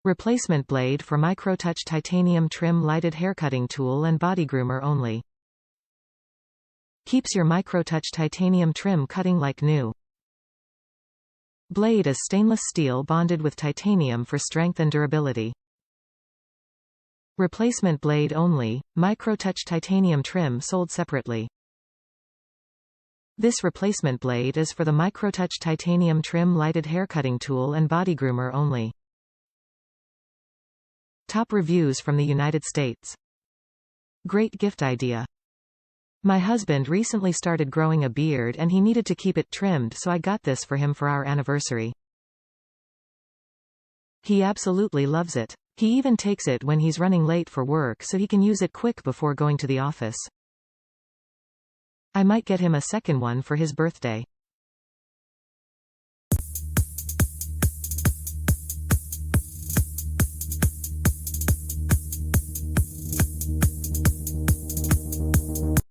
Replacement blade for MicroTouch Titanium TRIM lighted haircutting tool and body groomer only. Keeps your MicroTouch Titanium TRIM cutting like new. Blade is stainless steel bonded with titanium for strength and durability. Replacement blade only, MicroTouch Titanium TRIM sold separately. This replacement blade is for the MicroTouch Titanium TRIM lighted haircutting tool and body groomer only. Top reviews from the United States. Great gift idea. My husband recently started growing a beard and he needed to keep it trimmed, so I got this for him for our anniversary. He absolutely loves it. He even takes it when he's running late for work so he can use it quick before going to the office. I might get him a second one for his birthday.